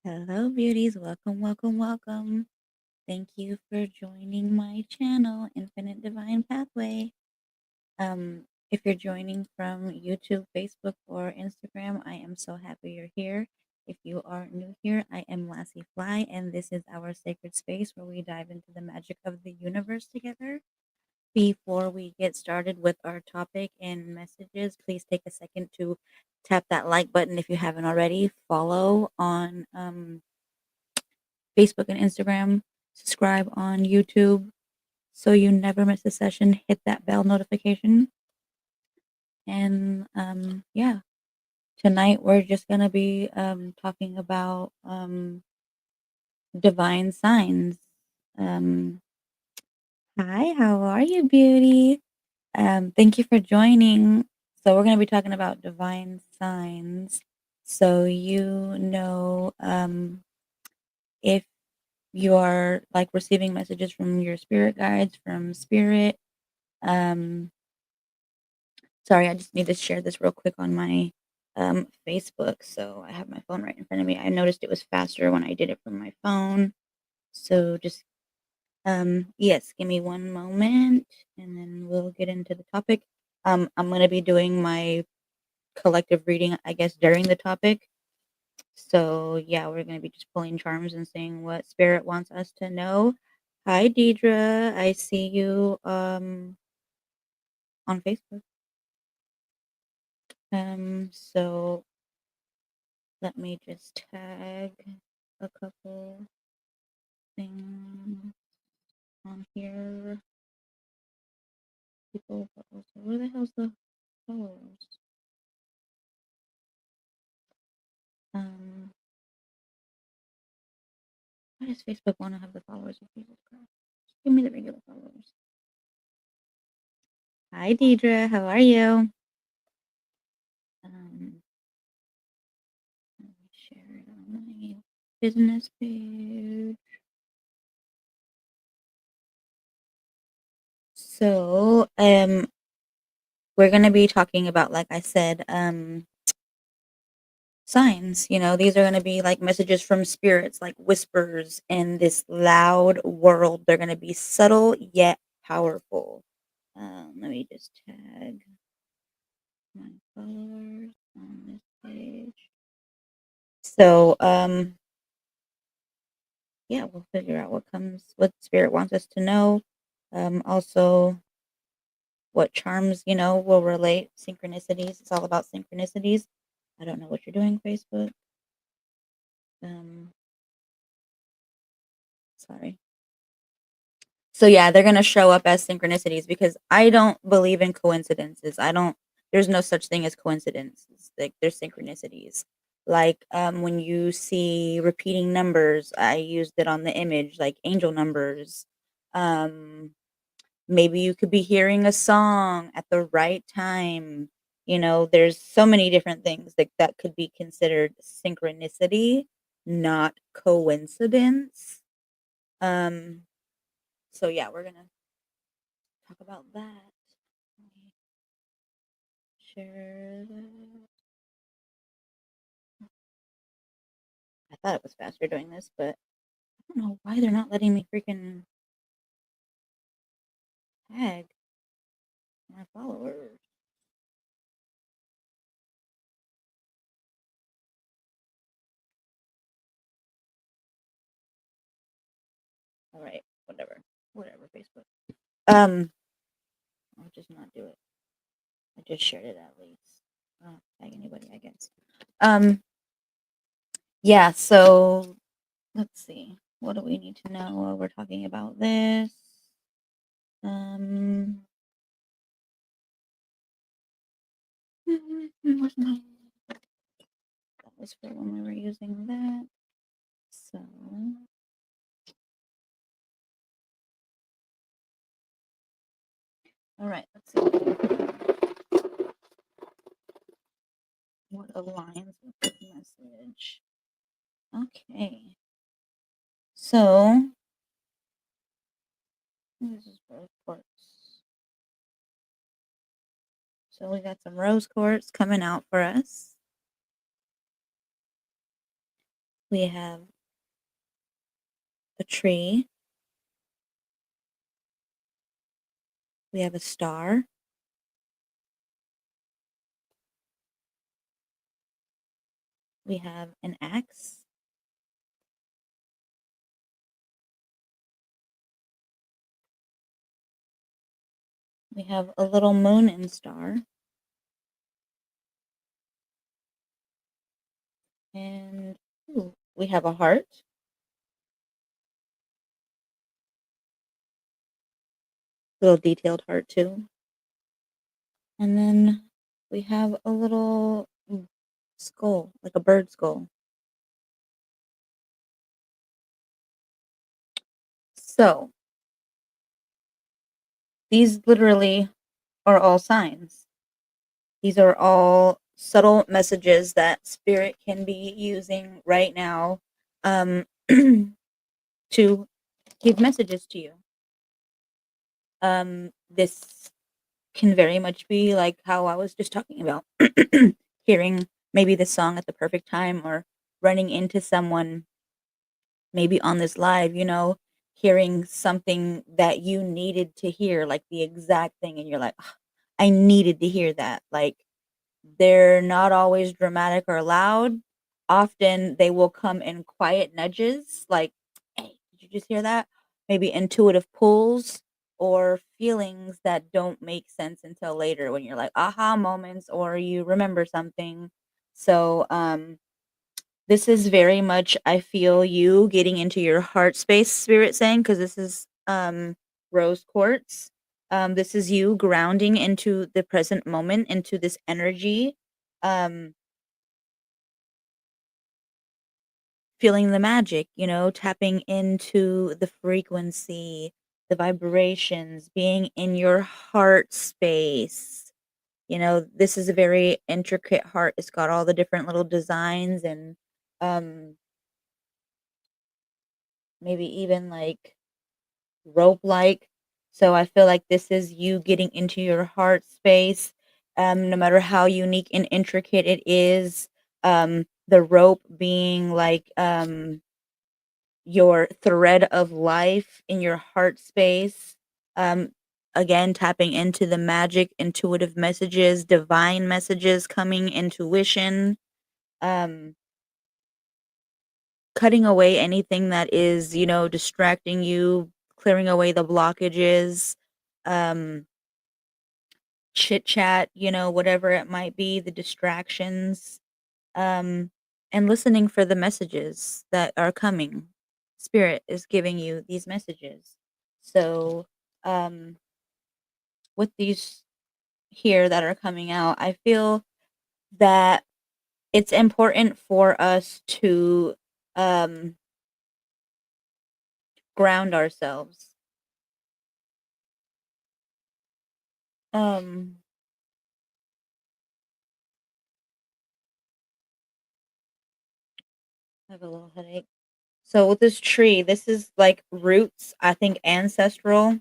Hello, beauties. Welcome, welcome, welcome. Thank you for joining my channel, Infinite Divine Pathway. If you're joining from YouTube, Facebook, or Instagram, I am so happy you're here. If you are new here, I am Lassyfly, and this is our sacred space where we dive into the magic of the universe together. Before we get started with our topic and messages, please take a second to tap that like button if you haven't already. Follow on Facebook and Instagram, subscribe on YouTube so you never miss a session. Hit that bell notification. And yeah, tonight we're just going to be talking about divine signs. Um, Hi, how are you, beauty? Thank you for joining. So, we're going to be talking about divine signs. So, if you are like receiving messages from your spirit guides, from spirit. Um, Sorry, I just need to share this real quick on my Facebook. So I have my phone right in front of me. I noticed it was faster when I did it from my phone. So just yes, give me one moment and then we'll get into the topic. I'm gonna be doing my collective reading, I guess, during the topic. So yeah, we're gonna be just pulling charms and seeing what spirit wants us to know. Hi, Deidre. I see you on Facebook. So let me just tag a couple things on here. People, but also, where the hell's the followers? Um, why does Facebook want to have the followers of Jesus Christ? Give me the regular followers. Hi, Deidre. How are you? Let me share it on my business page. So, we're gonna be talking about, like I said, signs. These are going to be like messages from spirits, like whispers in this loud world. They're going to be subtle yet powerful. Let me just tag my followers on this page. So yeah, we'll figure out what spirit wants us to know. Also what charms will relate. Synchronicities, it's all about synchronicities. I don't know what you're doing, Facebook. Sorry. So yeah, they're gonna show up as synchronicities because I don't believe in coincidences. There's no such thing as coincidences. Like, there's synchronicities. Like when you see repeating numbers, I used it on the image, like angel numbers. Um Maybe you could be hearing a song at the right time. There's so many different things that could be considered synchronicity, not coincidence. Um so yeah, we're gonna talk about that. Let me share that. I thought it was faster doing this, but I don't know why they're not letting me freaking tag my followers. All right, whatever, Facebook. I'll just not do it. I just shared it at least. I don't tag anybody, I guess. Yeah. So let's see. What do we need to know while we're talking about this? Where's my? That was for when we were using that. So, all right, let's see what aligns with this message. Okay, so this is rose quartz. So we got some rose quartz coming out for us. We have a tree. We have a star. We have an axe. We have a little moon and star. And ooh, we have a heart. Little detailed heart too. And then we have a little skull, like a bird skull. So these literally are all signs. These are all subtle messages that spirit can be using right now um, to give messages to you. This can very much be like how I was just talking about hearing maybe the song at the perfect time or running into someone maybe on this live, hearing something that you needed to hear, like the exact thing, and you're like, "Ugh, I needed to hear that." Like, they're not always dramatic or loud. Often they will come in quiet nudges, like, "Hey, did you just hear that?" Maybe intuitive pulls or feelings that don't make sense until later when you're like aha moments or you remember something. So, this is very much, I feel, you getting into your heart space, spirit saying, because this is rose quartz. This is you grounding into the present moment, into this energy, um, feeling the magic, tapping into the frequency, the vibrations, being in your heart space. This is a very intricate heart. It's got all the different little designs and um, maybe even like rope like. So I feel like this is you getting into your heart space. No matter how unique and intricate it is, the rope being like your thread of life in your heart space. Um, Again, tapping into the magic, intuitive messages, divine messages coming, intuition. Um, Cutting away anything that is, distracting you, clearing away the blockages, um, chit chat, whatever it might be, the distractions, um, and listening for the messages that are coming. Spirit is giving you these messages. So, um, with these here that are coming out, I feel that it's important for us to um, ground ourselves. Um, I have a little headache. So with this tree, this is like roots, I think ancestral.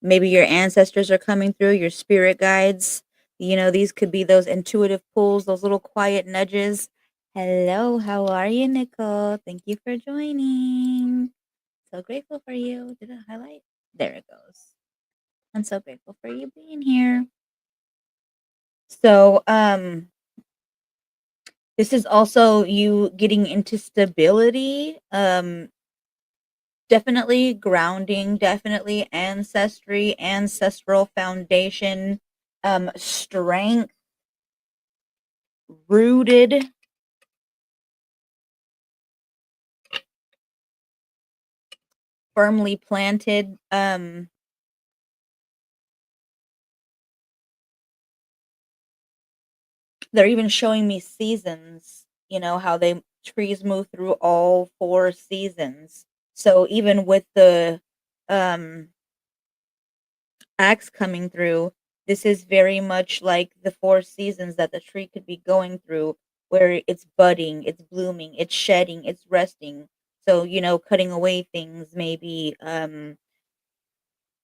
Maybe your ancestors are coming through, your spirit guides. These could be those intuitive pulls, those little quiet nudges. Hello, how are you, Nicole? Thank you for joining. So grateful for you. Did it highlight? There it goes. I'm so grateful for you being here. So, this is also you getting into stability. Definitely grounding, definitely ancestry, ancestral foundation, strength, rooted, firmly planted. They're even showing me seasons, how they trees move through all four seasons. So even with the um axe coming through, this is very much like the four seasons that the tree could be going through, where it's budding, it's blooming, it's shedding, it's resting. So, cutting away things, maybe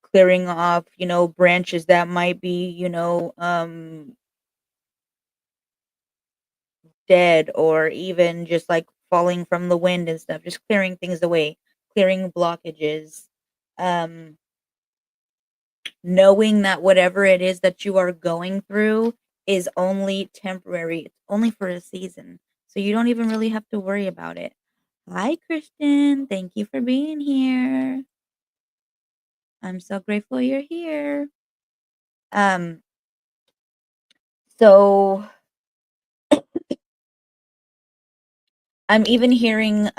clearing off, branches that might be, dead or even just like falling from the wind and stuff, just clearing things away, clearing blockages, um, knowing that whatever it is that you are going through is only temporary. It's only for a season. So you don't even really have to worry about it. Hi, Christian. Thank you for being here. I'm so grateful you're here. Um, so I'm even hearing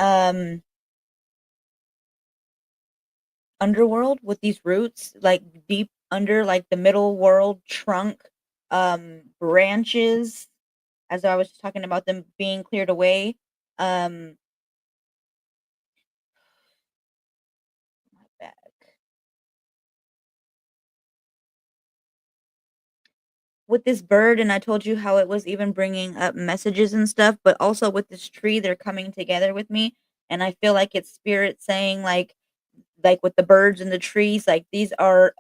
underworld with these roots, like deep under, like the middle world trunk, branches, as I was talking about them being cleared away. Um, my back. With this bird, and I told you how it was even bringing up messages and stuff, but also with this tree, they're coming together with me, and I feel like it's spirit saying like with the birds and the trees, like these are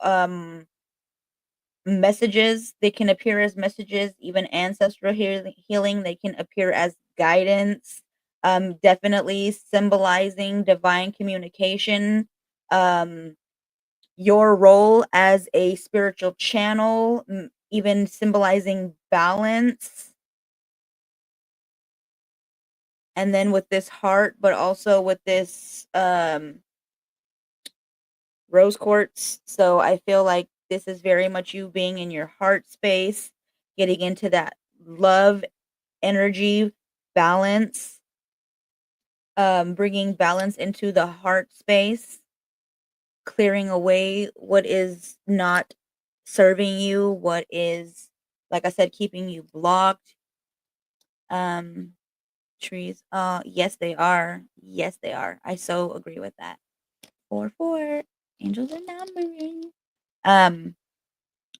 messages. They can appear as messages, even ancestral healing. They can appear as guidance, definitely symbolizing divine communication, um, your role as a spiritual channel, even symbolizing balance. And then with this heart, but also with this rose quartz. So I feel like this is very much you being in your heart space, getting into that love energy balance, bringing balance into the heart space, clearing away what is not serving you, what is, like I said, keeping you blocked. Um, trees. Yes, they are. Yes, they are. I so agree with that. 4 4. Angels are numbering. Um,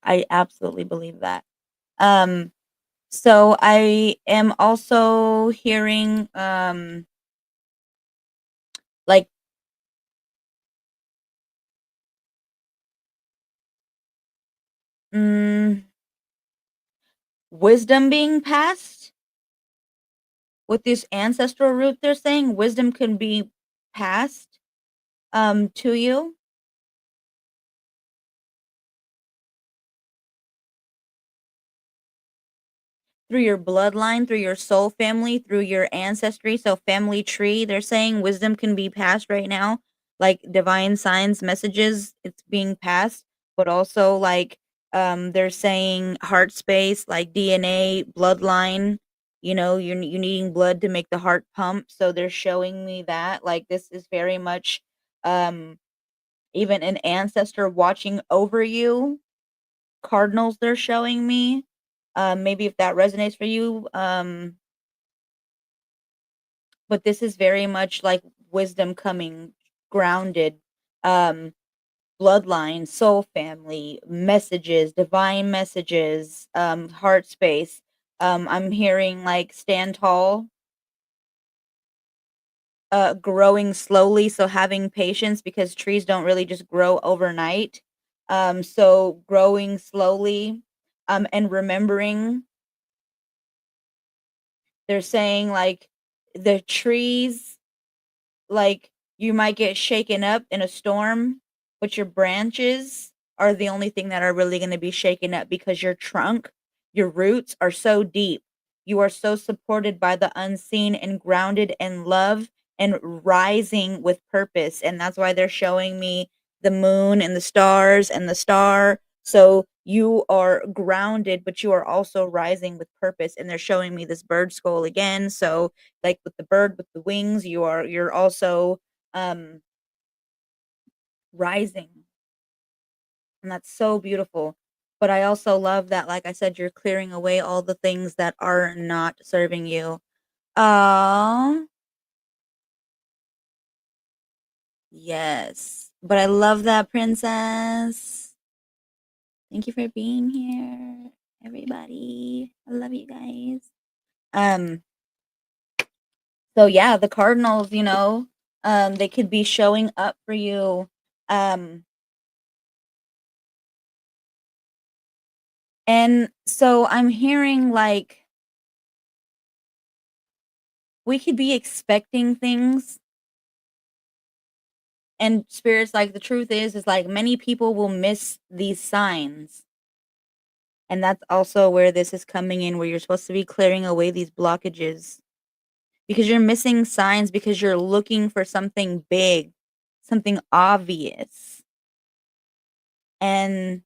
I absolutely believe that. Um, so I am also hearing like mm, wisdom being passed with this ancestral root. They're saying wisdom can be passed to you through your bloodline, through your soul family, through your ancestry, so family tree. They're saying wisdom can be passed right now, like divine signs, messages, it's being passed, but also like they're saying heart space, like DNA, bloodline, you needing blood to make the heart pump. So they're showing me that like this is very much um even an ancestor watching over you. Cardinals they're showing me. Maybe if that resonates for you, but this is very much like wisdom coming grounded, um, bloodline, soul family, messages, divine messages, heart space. I'm hearing like stand tall, growing slowly, so having patience because trees don't really just grow overnight. So growing slowly, and remembering. They're saying like the trees, like you might get shaken up in a storm, but your branches are the only thing that are really going to be shaken up because your trunk, your roots are so deep. You are so supported by the unseen and grounded in love and rising with purpose. And that's why they're showing me the moon and the stars and the star. So you are grounded, but you are also rising with purpose. And they're showing me this bird skull again. So like with the bird with the wings, you're also um rising, and that's so beautiful. But I also love that, like I said, you're clearing away all the things that are not serving you. Oh, yes. But I love that, princess. Thank you for being here, everybody. I love you guys. Um, so yeah, the Cardinals, they could be showing up for you. Um, and so I'm hearing like we could be expecting things, and spirits, like, the truth is, like, many people will miss these signs, and that's also where this is coming in, where you're supposed to be clearing away these blockages, because you're missing signs because you're looking for something big, something obvious, and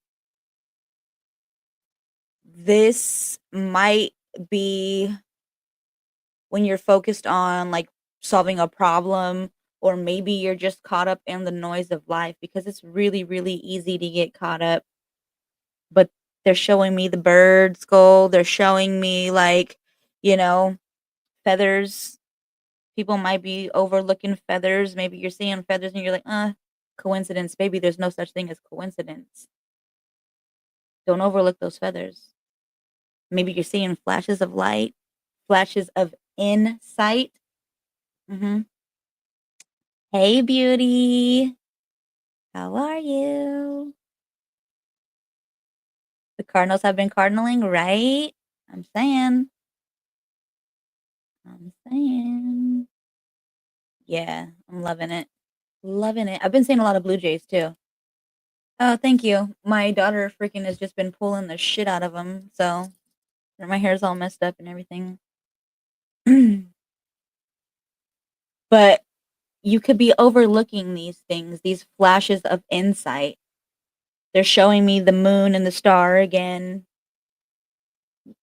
this might be when you're focused on, like, solving a problem, or maybe you're just caught up in the noise of life, because it's really, really easy to get caught up. But they're showing me the bird skull, they're showing me, like, you know, feathers. People might be overlooking feathers, maybe you're seeing feathers and you're like, coincidence." Baby, there's no such thing as coincidence. Don't overlook those feathers. Maybe you're seeing flashes of light, flashes of insight. Mhm. Hey, beauty. How are you? The Cardinals have been cardinaling, right? I'm saying. I'm saying. Yeah, I'm loving it. Loving it. I've been seeing a lot of Blue Jays too. Oh, thank you. My daughter freaking has just been pulling the shit out of them, so my hair's all messed up and everything. But you could be overlooking these things, these flashes of insight. They're showing me the moon and the star again,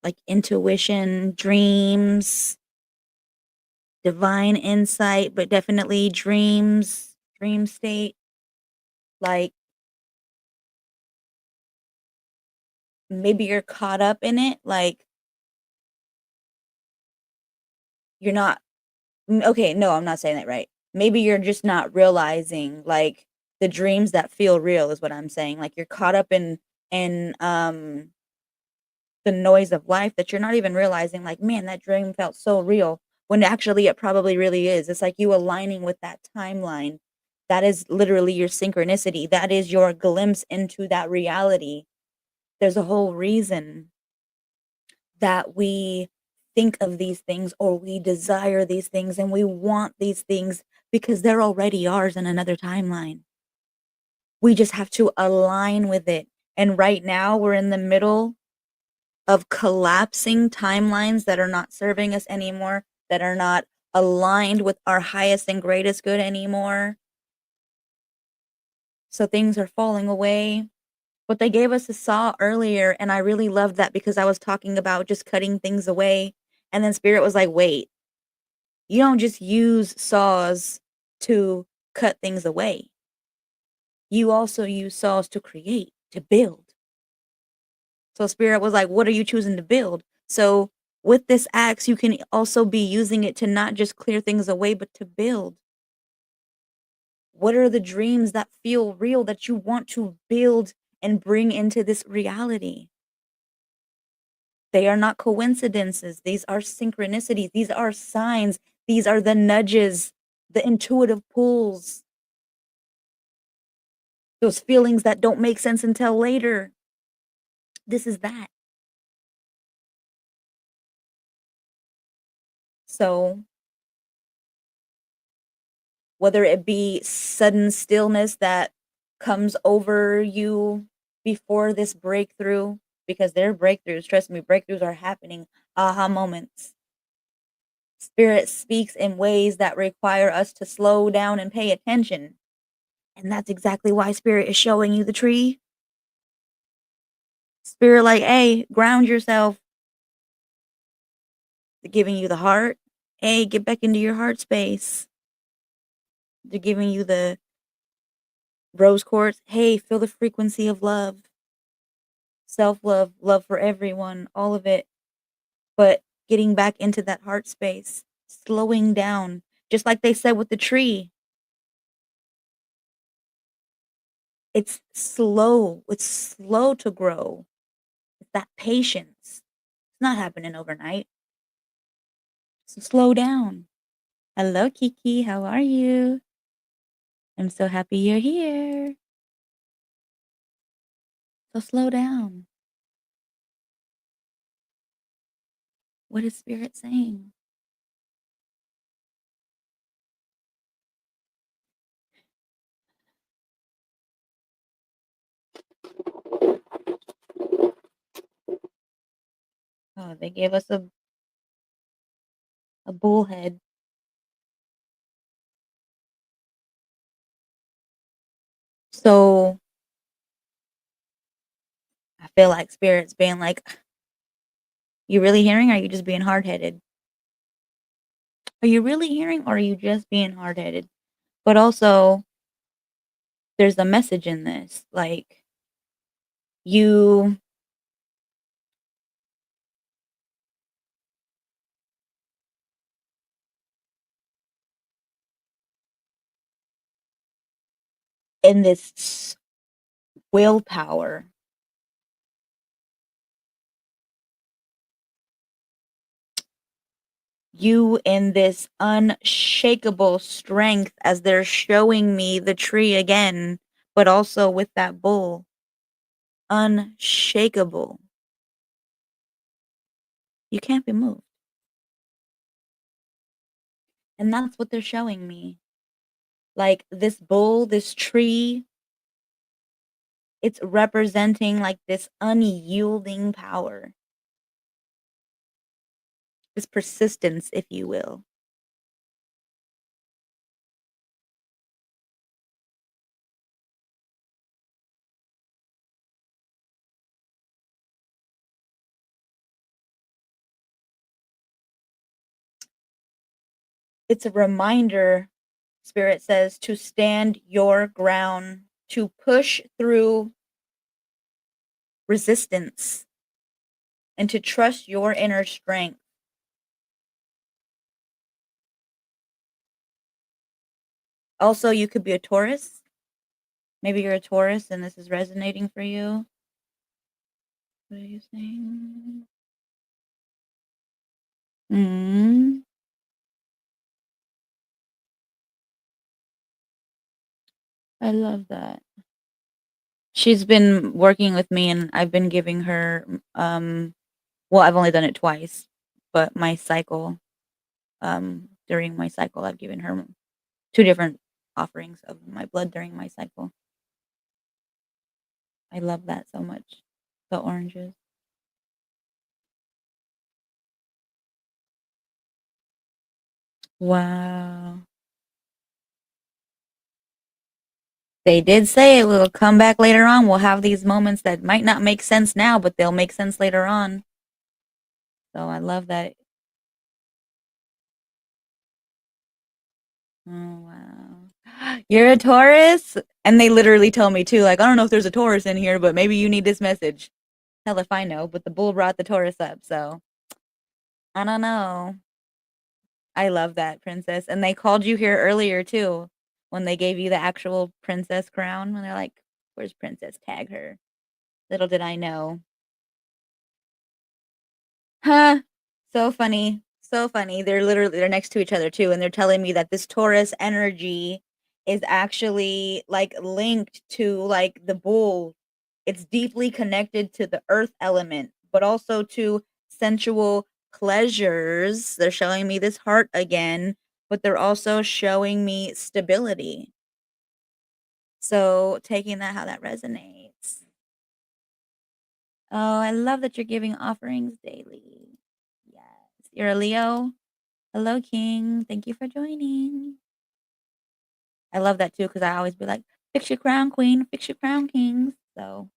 like intuition, dreams, divine insight, but definitely dreams, dream state. Like, maybe you're caught up in it, like, you're not okay, no, I'm not saying that right. Maybe you're just not realizing, like, the dreams that feel real is what I'm saying. Like, you're caught up in the noise of life that you're not even realizing, like, "Man, that dream felt so real," when actually it probably really is. It's like you aligning with that timeline. That is literally your synchronicity. That is your glimpse into that reality. There's a whole reason that we think of these things, or we desire these things, and we want these things because they're already ours in another timeline. We just have to align with it. And right now, we're in the middle of collapsing timelines that are not serving us anymore, that are not aligned with our highest and greatest good anymore. So things are falling away. But they gave us a saw earlier, and I really loved that because I was talking about just cutting things away. And then Spirit was like, wait, you don't just use saws to cut things away. You also use saws to create, to build. So Spirit was like, what are you choosing to build? So with this axe, you can also be using it to not just clear things away, but to build. What are the dreams that feel real that you want to build and bring into this reality? They are not coincidences. These are synchronicities. These are signs. These are the nudges, the intuitive pulls, those feelings that don't make sense until later. This is that. So, whether it be sudden stillness that comes over you before this breakthrough, because they're breakthroughs, trust me, breakthroughs are happening, aha moments. Spirit speaks in ways that require us to slow down and pay attention. And that's exactly why Spirit is showing you the tree. Spirit, like, hey, ground yourself. They're giving you the heart. Hey, get back into your heart space. They're giving you the rose quartz. Hey, feel the frequency of love, self love, love for everyone, all of it. But getting back into that heart space, slowing down, just like they said with the tree. It's slow to grow. It's that patience. It's not happening overnight. So slow down. Hello, Kiki. How are you? I'm so happy you're here. So slow down. What is Spirit saying? Oh, they gave us a bullhead. So I feel like spirits being like, you really hearing or are you just being hard headed? Are you really hearing or are you just being hard headed? But also, there's a message in this. Like, you in this willpower, you in this unshakable strength as they're showing me the tree again, but also with that bull. Unshakable. You can't be moved. And that's what they're showing me. Like this bull, this tree, it's representing like this unyielding power, this persistence, if you will. It's a reminder, Spirit says, to stand your ground, to push through resistance, and to trust your inner strength. Also, you could be a Taurus. Maybe you're a Taurus and this is resonating for you. What are you saying? Mm. I love that. She's been working with me and I've been giving her well, I've only done it twice, but my cycle during my cycle I've given her two different offerings of my blood during my cycle. I love that so much. The oranges. Wow. They did say it will come back later on. We'll have these moments that might not make sense now, but they'll make sense later on. So I love that. Oh, wow. You're a Taurus? And they literally tell me too, like, I don't know if there's a Taurus in here, but maybe you need this message. Hell if I know, but the bull brought the Taurus up, so I don't know. I love that, princess. And they called you here earlier too, when they gave you the actual princess crown. And they're like, where's princess? Tag her. Little did I know. Huh. So funny. So funny. They're next to each other too, and they're telling me that this Taurus energy is actually like linked to like the bull. It's deeply connected to the earth element, but also to sensual pleasures. They're showing me this heart again, but they're also showing me stability. So taking that how that resonates. Oh, I love that you're giving offerings daily. Yes. You're a Leo? Hello, King. Thank you for joining. I love that too because I always be like, fix your crown, queen, fix your crown, kings. So,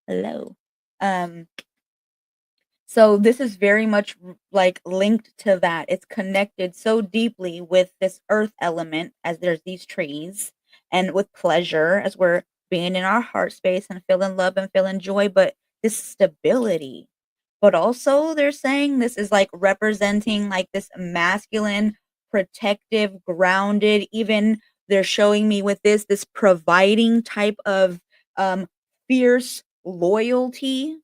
hello. Um, so this is very much like linked to that. It's connected so deeply with this earth element as there's these trees and with pleasure as we're being in our heart space and feeling love and feeling joy, but this stability. But also they're saying this is like representing like this masculine, protective, grounded, even they're showing me with this providing type of um fierce loyalty.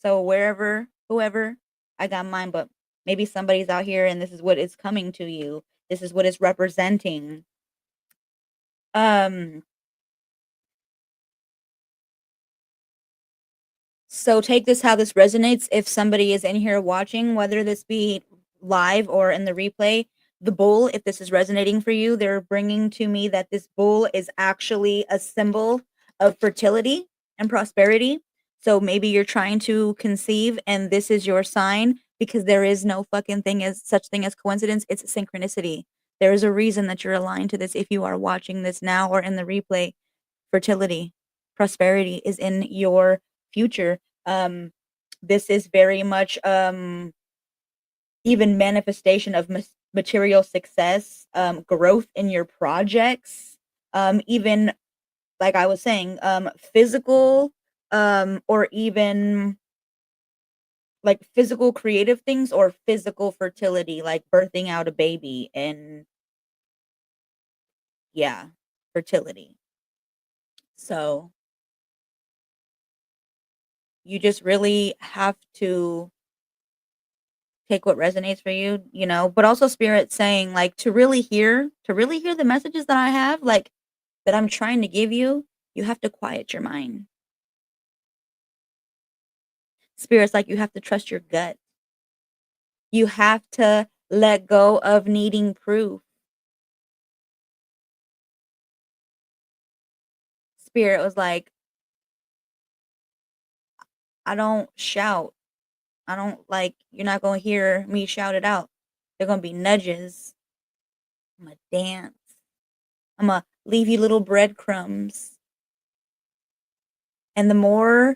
So wherever, whoever, I got mine, but maybe somebody's out here and this is what is coming to you. This is what it's representing. Um, so take this how this resonates. If somebody is in here watching, whether this be live or in the replay, the bull, if this is resonating for you, they're bringing to me that this bull is actually a symbol of fertility and prosperity. So maybe you're trying to conceive and this is your sign because there is no fucking thing as such thing as coincidence. It's a synchronicity. There is a reason that you're aligned to this if you are watching this now or in the replay. Fertility, prosperity is in your future. This is very much even manifestation of material success, growth in your projects, even like I was saying, physical, or even like physical creative things or physical fertility, like birthing out a baby and yeah, fertility. So you just really have to take what resonates for you, you know, but also spirit saying like to really hear the messages that I have, like that I'm trying to give you, you have to quiet your mind. Spirit's like you have to trust your gut. You have to let go of needing proof. Spirit was like, I don't shout. I don't like you're not gonna hear me shout it out. They're gonna be nudges. I'm gonna dance. I'm gonna leave you little breadcrumbs. And the more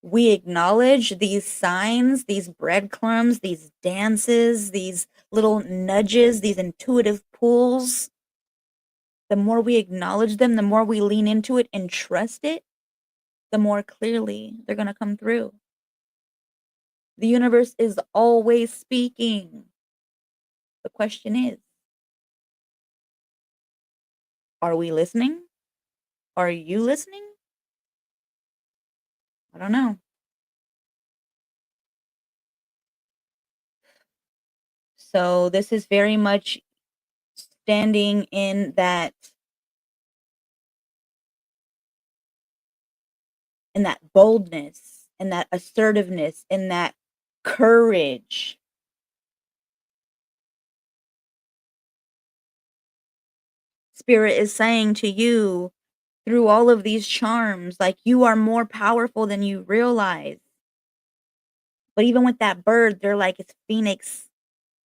we acknowledge these signs, these breadcrumbs, these dances, these little nudges, these intuitive pulls, the more we acknowledge them, the more we lean into it and trust it, the more clearly they're going to come through. The universe is always speaking. The question is, are we listening? Are you listening? I don't know. So this is very much standing in that boldness, in that assertiveness, in that courage. Spirit is saying to you through all of these charms, like you are more powerful than you realize. But even with that bird, they're like, it's Phoenix,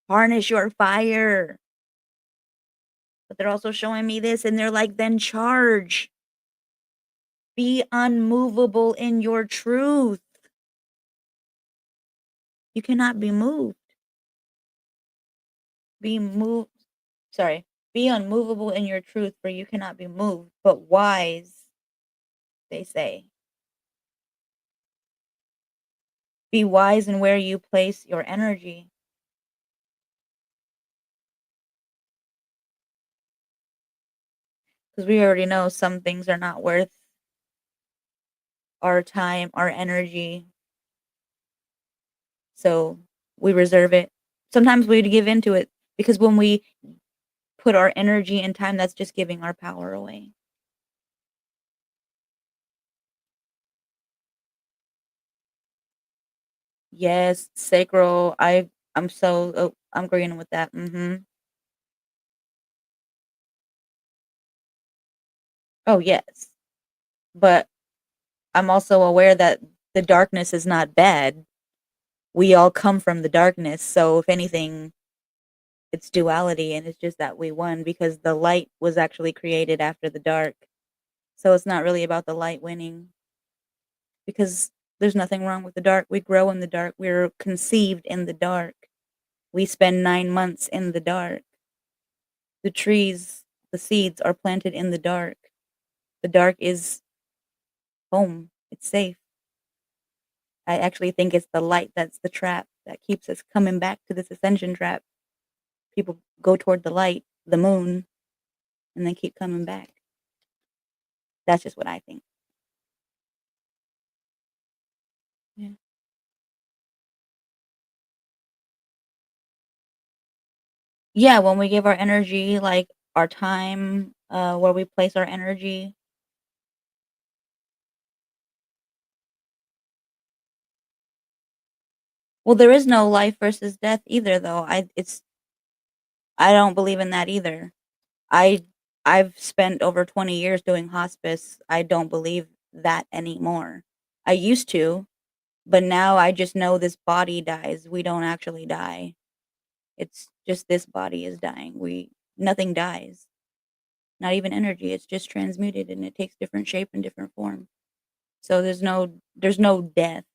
harness your fire. But they're also showing me this, and they're like, then charge. Be unmovable in your truth. You cannot be moved. Be moved. Sorry. Be unmovable in your truth, for you cannot be moved, but wise, they say. Be wise in where you place your energy. Because we already know some things are not worth our time, our energy. So we reserve it. Sometimes we give into it because when we put our energy and time, that's just giving our power away. Yes, sacral. I'm agreeing with that. Oh yes, but I'm also aware that the darkness is not bad. We all come from the darkness, so if anything, it's duality, and it's just that we won because the light was actually created after the dark. So it's not really about the light winning because there's nothing wrong with the dark. We grow in the dark. We're conceived in the dark. We spend 9 months in the dark. The trees, the seeds are planted in the dark. The dark is home. It's safe. I actually think it's the light that's the trap that keeps us coming back to this ascension trap. People go toward the light, the moon, and then keep coming back. That's just what I think. Yeah. Yeah, when we give our energy, like our time, where we place our energy. Well, there is no life versus death either, though. I don't believe in that either. I I've spent over 20 years doing hospice. I don't believe that anymore. I used to, but now I just know this body dies. We don't actually die. It's just this body is dying. We Nothing dies. Not even energy. It's just transmuted and it takes different shape and different form. So there's no death.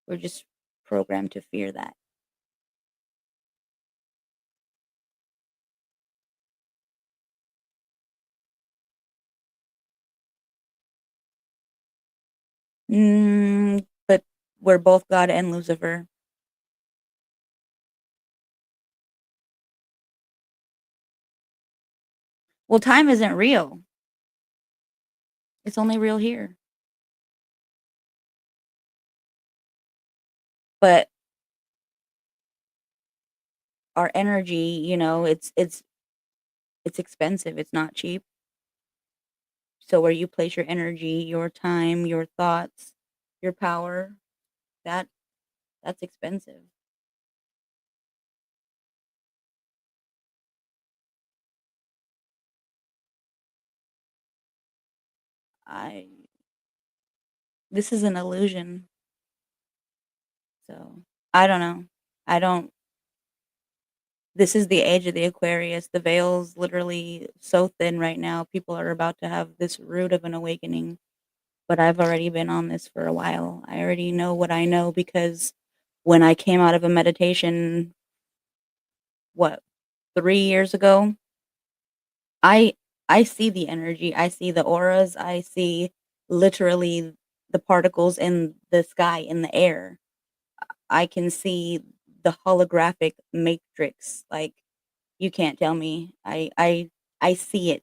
We're just programmed to fear that. But we're both God and Lucifer. Well, time isn't real. It's only real here. But our energy, it's expensive. It's not cheap. So where you place your energy, your time, your thoughts, your power, that that's expensive. I This is an illusion. So I don't know. I don't This is the age of the Aquarius. The veil's literally so thin right now. People are about to have this root of an awakening. But I've already been on this for a while. I already know what I know because when I came out of a meditation, what, 3 years ago, I I see the energy, I see the auras, I see literally the particles in the sky, in the air. I can see the holographic matrix, like, you can't tell me. I see it.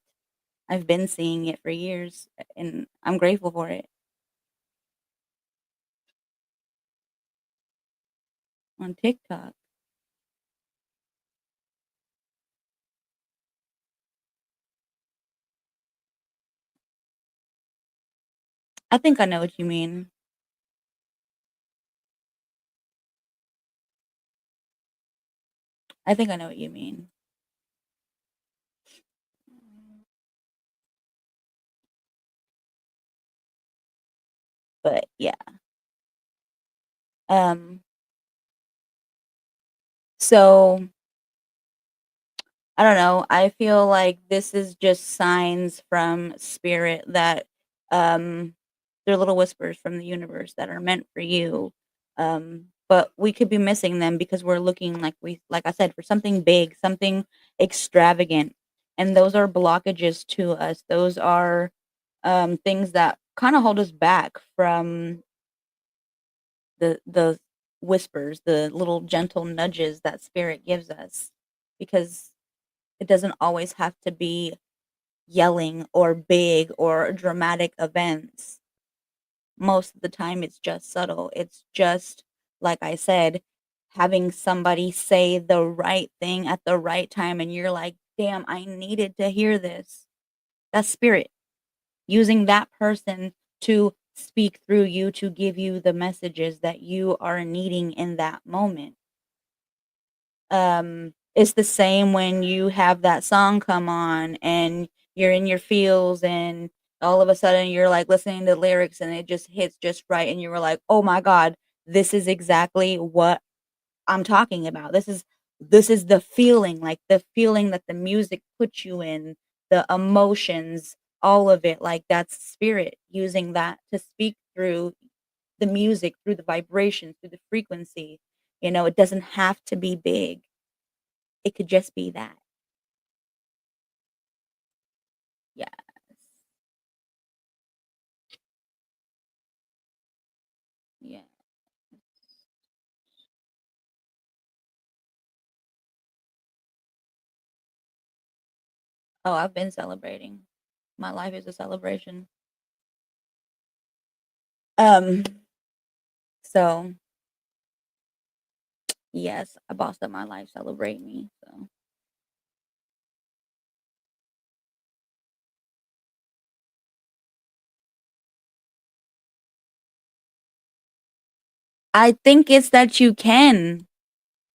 I've been seeing it for years, and I'm grateful for it. On TikTok. I think I know what you mean. I think I know what you mean. But yeah. Um, so I don't know. I feel like this is just signs from spirit that um they're little whispers from the universe that are meant for you. But we could be missing them because we're looking like I said, for something big, something extravagant. And those are blockages to us. Those are things that kind of hold us back from the whispers, the little gentle nudges that spirit gives us, because it doesn't always have to be yelling or big or dramatic events. Most of the time it's just subtle. It's just, like I said, having somebody say the right thing at the right time and you're like, "Damn, I needed to hear this." That's spirit using that person to speak through you to give you the messages that you are needing in that moment. It's the same when you have that song come on and you're in your feels and all of a sudden you're like listening to the lyrics and it just hits just right and you were like, "Oh my god, this is exactly what I'm talking about. This is the feeling, like the feeling that the music puts you in, the emotions, all of it, like that's spirit using that to speak through the music, through the vibration, through the frequency. It doesn't have to be big. It could just be that. Yes. Yeah. Oh, I've been celebrating. My life is a celebration. Um, so yes, I bossed up my life, celebrate me. So I think it's that you can.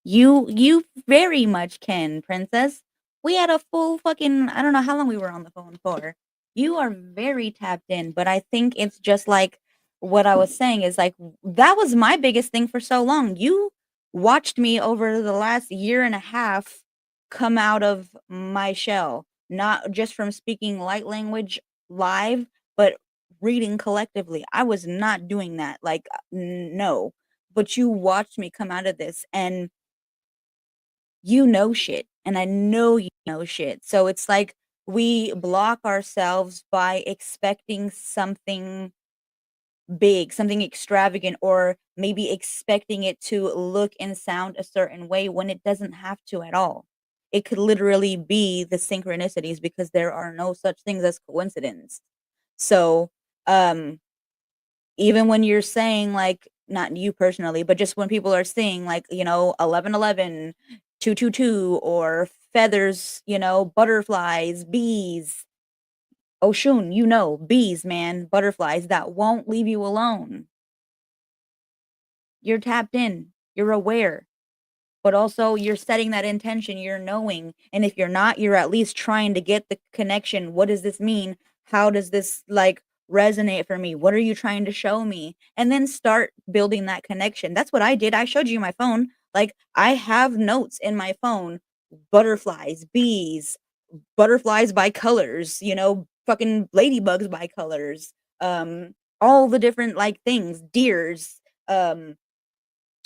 You very much can, princess. We had a full fucking, I don't know how long we were on the phone for. You are very tapped in, but I think it's just like what I was saying is, like, that was my biggest thing for so long. You watched me over the last year and a half come out of my shell, not just from speaking light language live, but reading collectively. I was not doing that, like, no. But you watched me come out of this, and you know shit, and I know you know shit. So it's like we block ourselves by expecting something big, something extravagant, or maybe expecting it to look and sound a certain way when it doesn't have to at all. It could literally be the synchronicities because there are no such things as coincidence. So, um, even when you're saying, like, not you personally, but just when people are saying, like, 1111, 222, or feathers, butterflies, bees, Oshun, bees, man, butterflies that won't leave you alone. You're tapped in, you're aware, but also you're setting that intention, you're knowing. And if you're not, you're at least trying to get the connection. What does this mean? How does this, like, resonate for me? What are you trying to show me? And then start building that connection. That's what I did. I showed you my phone. Like, I have notes in my phone, butterflies, bees, butterflies by colors, fucking ladybugs by colors, all the different, like, things, deers, um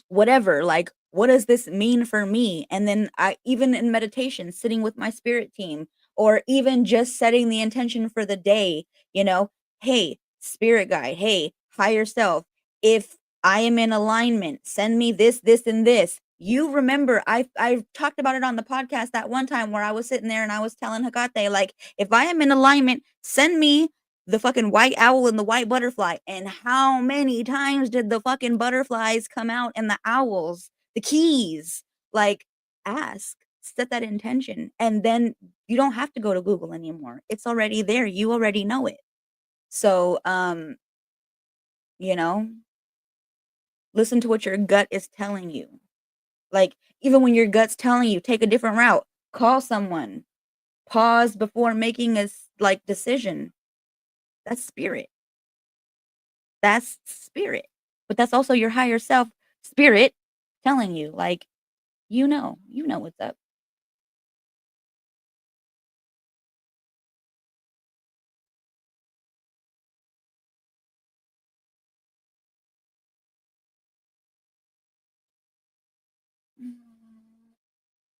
whatever, like, what does this mean for me? And then I, even in meditation, sitting with my spirit team, or even just setting the intention for the day, you know, hey, spirit guide, hey, higher self, if I am in alignment, send me this, this, and this. You remember, I talked about it on the podcast that one time where I was sitting there and I was telling Hakate, like, if I am in alignment, send me the fucking white owl and the white butterfly. And how many times did the fucking butterflies come out and the owls, the keys? Like, ask, set that intention, and then you don't have to go to Google anymore. It's already there. You already know it. So, you know, listen to what your gut is telling you. Like, even when your gut's telling you take a different route, call someone, pause before making a like decision. That's spirit. That's spirit. But that's also your higher self spirit telling you, like, you know what's up.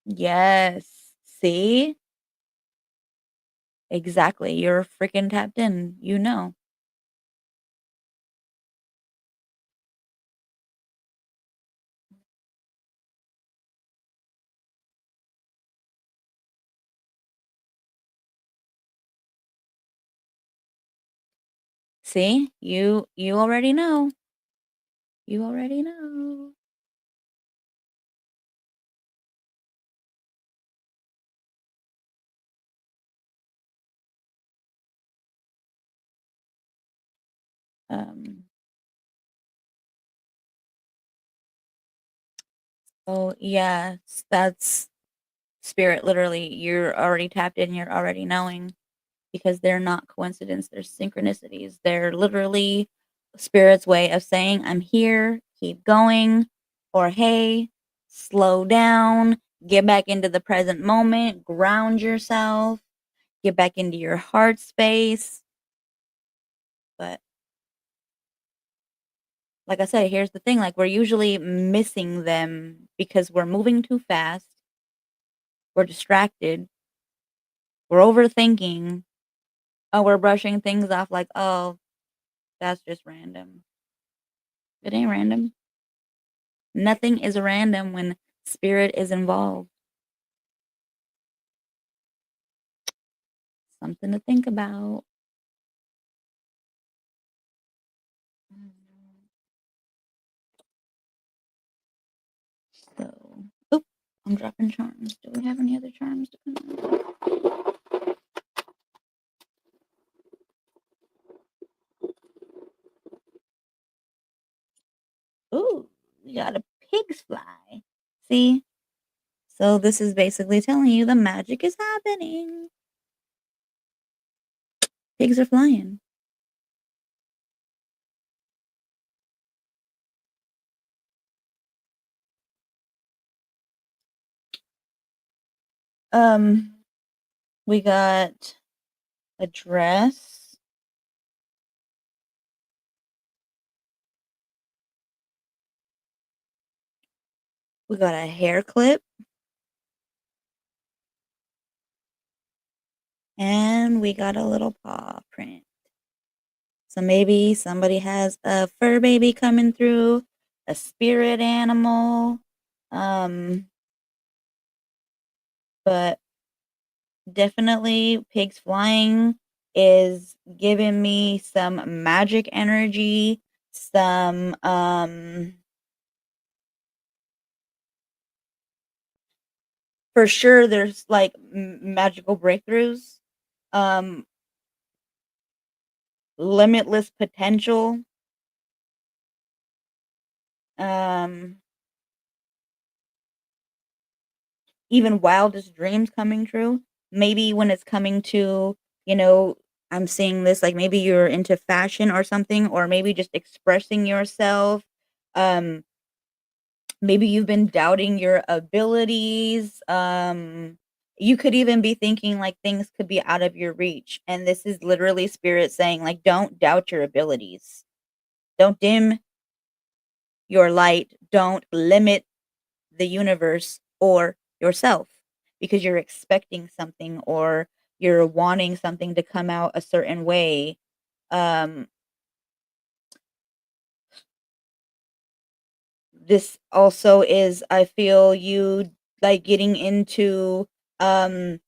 Yes. See? Exactly. You're freaking tapped in. You know. See? You already know. You already know. Um, oh yeah, that's spirit literally. You're already tapped in, you're already knowing. Because they're not coincidence, they're synchronicities. They're literally spirit's way of saying, I'm here, keep going, or hey, slow down, get back into the present moment, ground yourself, get back into your heart space. But like I said, here's the thing, like, we're usually missing them because we're moving too fast, we're distracted, we're overthinking, oh, we're brushing things off like, oh, that's just random. It ain't random. Nothing is random when spirit is involved. Something to think about. So, oop, I'm dropping charms. Do we have any other charms to come out? Ooh, we got a pig's fly. See? So this is basically telling you the magic is happening. Pigs are flying. Um, we got a dress. We got a hair clip. And we got a little paw print. So maybe somebody has a fur baby coming through, a spirit animal. But definitely pigs flying is giving me some magic energy, some for sure there's like magical breakthroughs, um limitless potential, um even wildest dreams coming true. Maybe when it's coming to, you know, I'm seeing this like maybe you're into fashion or something, or maybe just expressing yourself. Um, maybe you've been doubting your abilities. You could even be thinking like things could be out of your reach. And this is literally spirit saying, like, don't doubt your abilities. Don't dim your light. Don't limit the universe or yourself because you're expecting something or you're wanting something to come out a certain way. Um, this also is, I feel you like getting into um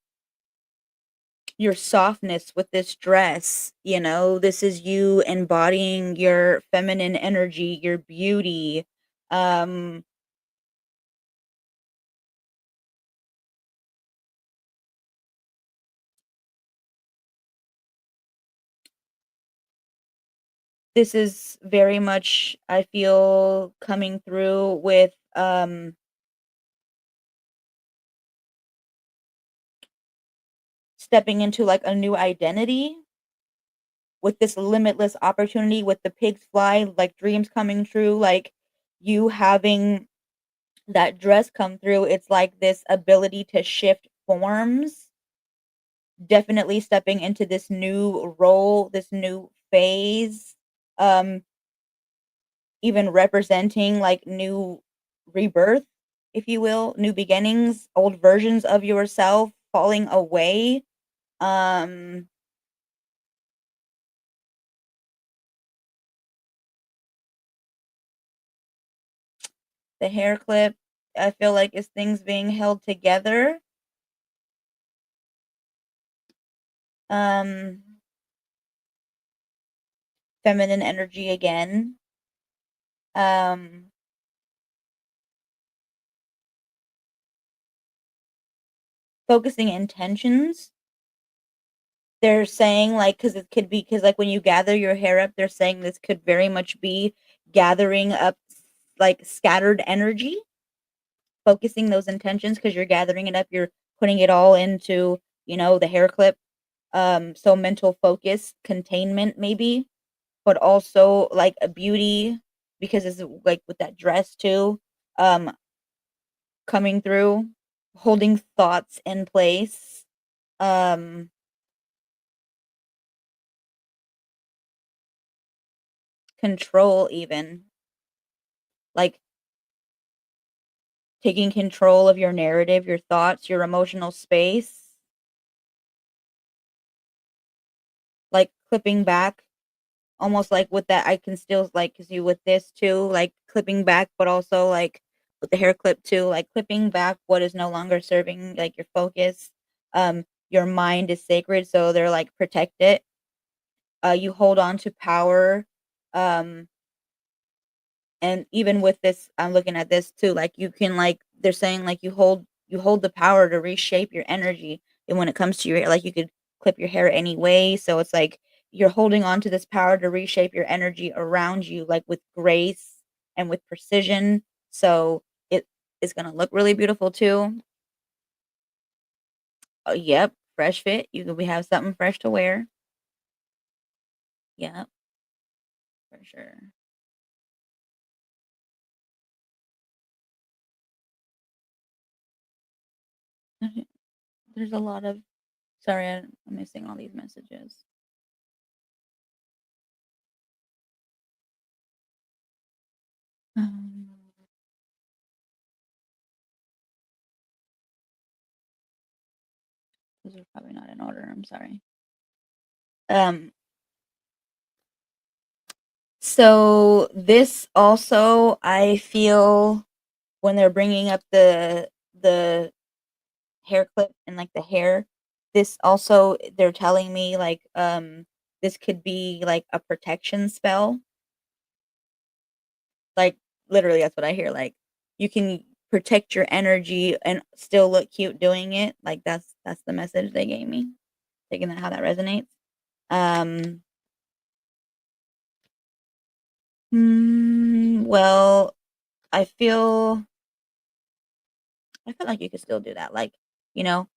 your softness with this dress. You know, this is you embodying your feminine energy, your beauty. Um, this is very much, I feel, coming through with stepping into like a new identity with this limitless opportunity with the pigs fly, like dreams coming true, like you having that dress come through. It's like this ability to shift forms, definitely stepping into this new role, this new phase, um, even representing like new rebirth, if you will, new beginnings, old versions of yourself falling away. Um, the hair clip, I feel like is things being held together. Um, feminine energy again. Um, focusing intentions. They're saying like because it could be because like when you gather your hair up, they're saying this could very much be gathering up like scattered energy, focusing those intentions because you're gathering it up, you're putting it all into, you know, the hair clip. So mental focus, containment maybe, but also like a beauty because it's like with that dress too, coming through, holding thoughts in place, um, control even, like taking control of your narrative, your thoughts, your emotional space, like clipping back, almost like with that I can still like cuz you with this too, like clipping back but also like with the hair clip too, like clipping back what is no longer serving like your focus. Your mind is sacred, so they're like protect it. You hold on to power. Um and even with this, I'm looking at this too, like you can like they're saying like you hold the power to reshape your energy. And when it comes to your hair, like you could clip your hair anyway, so it's like you're holding on to this power to reshape your energy around you like with grace and with precision, so it is going to look really beautiful too. Yep, fresh fit, we have something fresh to wear. Yep, for sure. There's a lot of sorry, I'm missing all these messages. Um, those are probably not in order. I'm sorry. Um, so this also, I feel when they're bringing up the hair clip and like the hair, this also they're telling me like this could be like a protection spell. Like literally that's what I hear. Like you can protect your energy and still look cute doing it. Like that's the message they gave me. Taking that how that resonates. Um well, I feel I feel like you could still do that. Like, you know,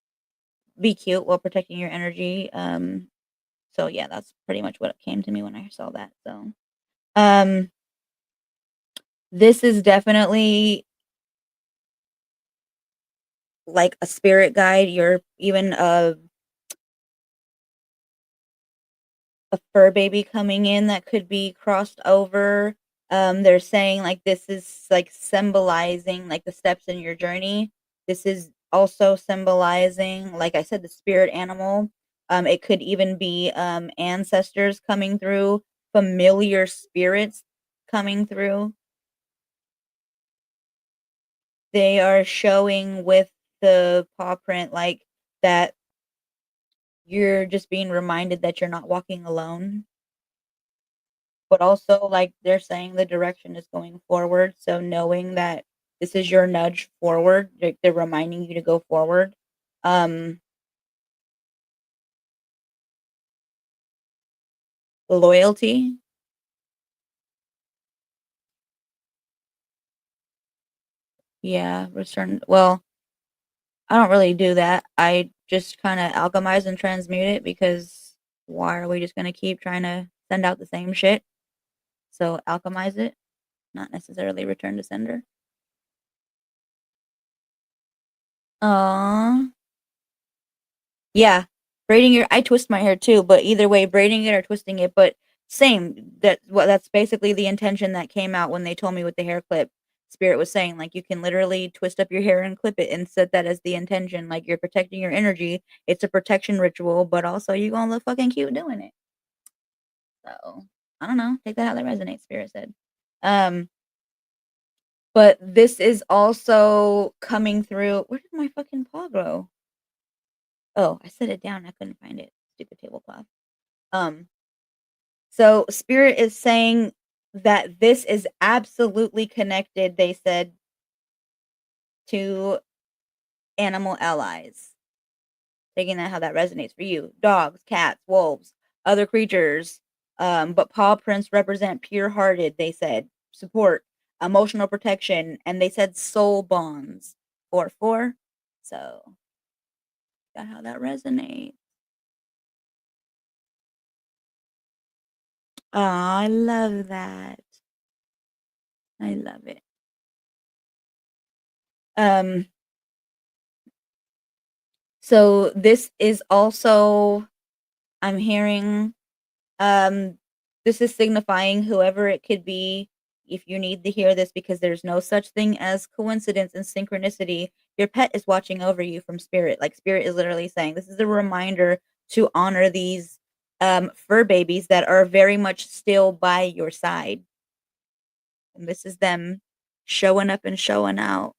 be cute while protecting your energy. So yeah, that's pretty much what came to me when I saw that. So um this is definitely like a spirit guide. You're even a fur baby coming in that could be crossed over. They're saying like this is like symbolizing like the steps in your journey. This is also symbolizing, like I said, the spirit animal. It could even be ancestors coming through, familiar spirits coming through. They are showing with the paw print like that you're just being reminded that you're not walking alone. But also, like, they're saying the direction is going forward, so knowing that this is your nudge forward, like, they're reminding you to go forward. Um, loyalty, yeah, return well, I don't really do that. I just kinda alchemize and transmute it because why are we just gonna keep trying to send out the same shit? So, alchemize it, not necessarily return to sender. Aw. Yeah, braiding your I twist my hair too, but either way, braiding it or twisting it, but same. That's basically the intention that came out when they told me with the hair clip. Spirit was saying like you can literally twist up your hair and clip it and set that as the intention, like you're protecting your energy. It's a protection ritual, but also you gonna look fucking cute doing it. So I don't know. Take that how that resonates. Spirit said. Um, but this is also coming through. Where did my fucking paw go? Oh, I set it down. I couldn't find it. Stupid tablecloth. Um, so Spirit is saying that this is absolutely connected, they said, to animal allies. Taking that how that resonates for you. Dogs, cats, wolves, other creatures. But paw prints represent pure hearted, they said. Support, emotional protection, and they said soul bonds. 4 4. So that how that resonates. Oh, I love that. I love it. Um, so this is also I'm hearing um this is signifying whoever it could be if you need to hear this because there's no such thing as coincidence and synchronicity. Your pet is watching over you from spirit. Like spirit is literally saying this is a reminder to honor these fur babies that are very much still by your side. And this is them showing up and showing out.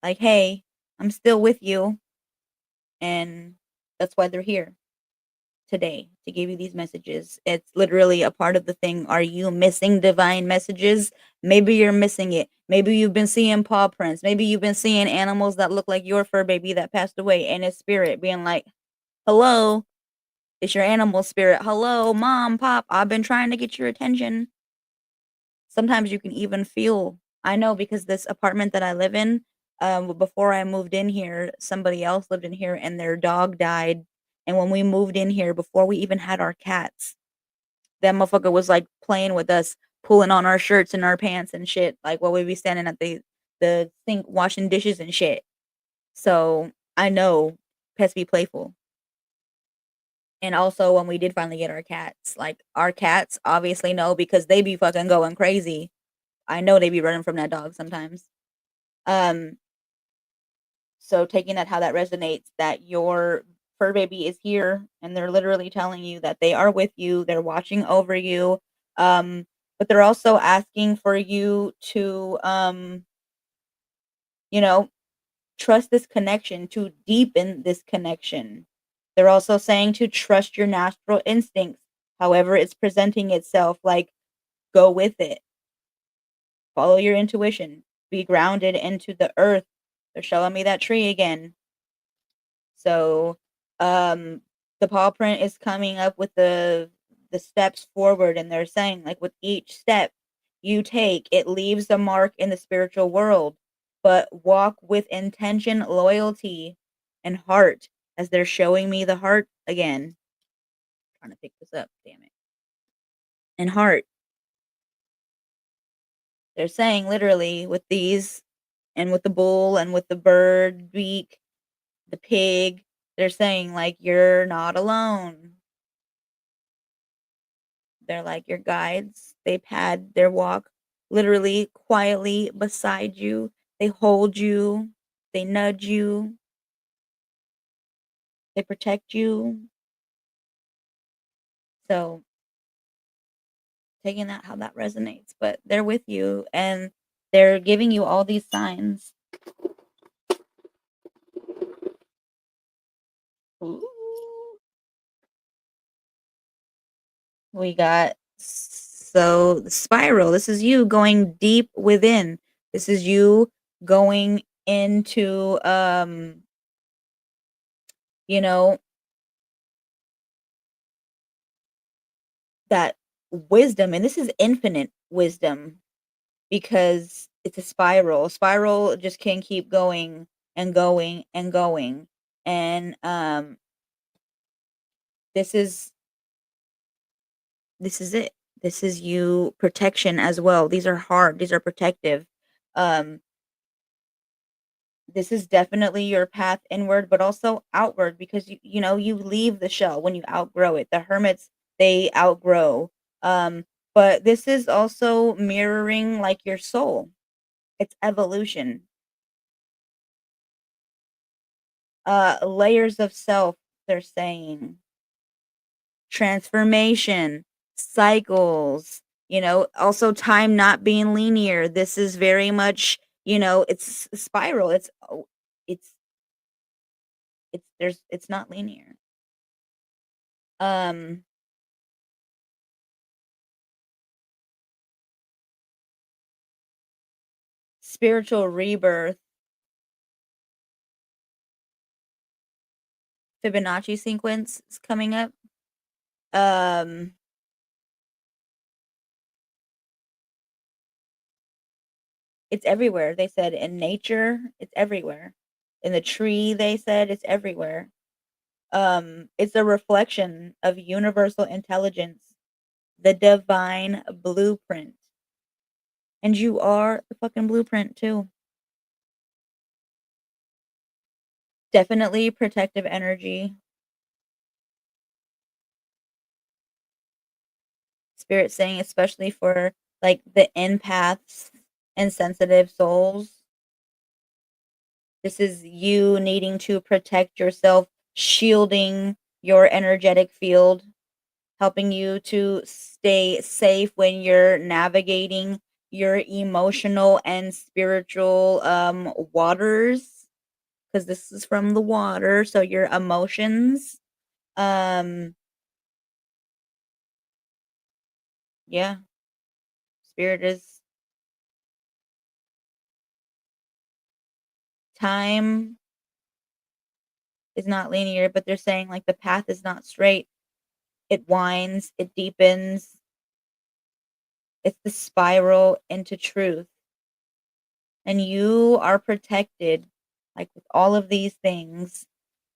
Like, hey, I'm still with you and that's why they're here today to give you these messages. It's literally a part of the thing. Are you missing divine messages? Maybe you're missing it. Maybe you've been seeing paw prints. Maybe you've been seeing animals that look like your fur baby that passed away and it's spirit being like, hello, it's your animal spirit. Hello, mom, pop. I've been trying to get your attention. Sometimes you can even feel I know because this apartment that I live in, before I moved in here, somebody else lived in here and their dog died. And when we moved in here, before we even had our cats, that motherfucker was like playing with us, pulling on our shirts and our pants and shit, like while we be standing at the sink washing dishes and shit. So I know pets be playful. And also when we did finally get our cats, like our cats obviously know because they be fucking going crazy. I know they be running from that dog sometimes. Um, so taking that how that resonates that your fur baby is here and they're literally telling you that they are with you, they're watching over you. But they're also asking for you to you know, trust this connection, to deepen this connection. They're also saying to trust your natural instincts, however it's presenting itself, like go with it. Follow your intuition. Be grounded into the earth. They're showing me that tree again. So, um, the paw print is coming up with the steps forward, and they're saying like with each step you take, it leaves a mark in the spiritual world, but walk with intention, loyalty, and heart. As they're showing me the heart again. Trying to pick this up, damn it. And heart. They're saying literally with these, and with the bull, and with the bird beak, the pig, they're saying like you're not alone. They're like your guides. They pad their walk literally quietly beside you. They hold you. They nudge you. They protect you. So taking that how that resonates, but they're with you and they're giving you all these signs. Ooh. We got so the spiral. This is you going deep within. This is you going into you know, that wisdom, and this is infinite wisdom because it's a spiral. Spiral just can keep going and going and going. And this is this is it. This is you protection as well. These are hard. These are protective. Um this is definitely your path inward but also outward because you know you leave the shell when you outgrow it. The hermits, they outgrow. Um but this is also mirroring like your soul. It's evolution. Layers of self, they're saying. Transformation, cycles, you know, also time not being linear. This is very much, you know, it's a spiral. It's it's not linear. Um Spiritual rebirth, Fibonacci sequence is coming up. Um it's everywhere. They said in nature, it's everywhere. In the tree, they said it's everywhere. It's a reflection of universal intelligence, the divine blueprint. And you are the fucking blueprint too. Definitely protective energy. Spirit saying, especially for like the empaths and sensitive souls. This is you needing to protect yourself, shielding your energetic field, helping you to stay safe when you're navigating your emotional and spiritual waters, because this is from the water, so your emotions. um yeah, spirit is time is not linear, but they're saying like the path is not straight. It winds, it deepens. It's the spiral into truth, and you are protected like with all of these things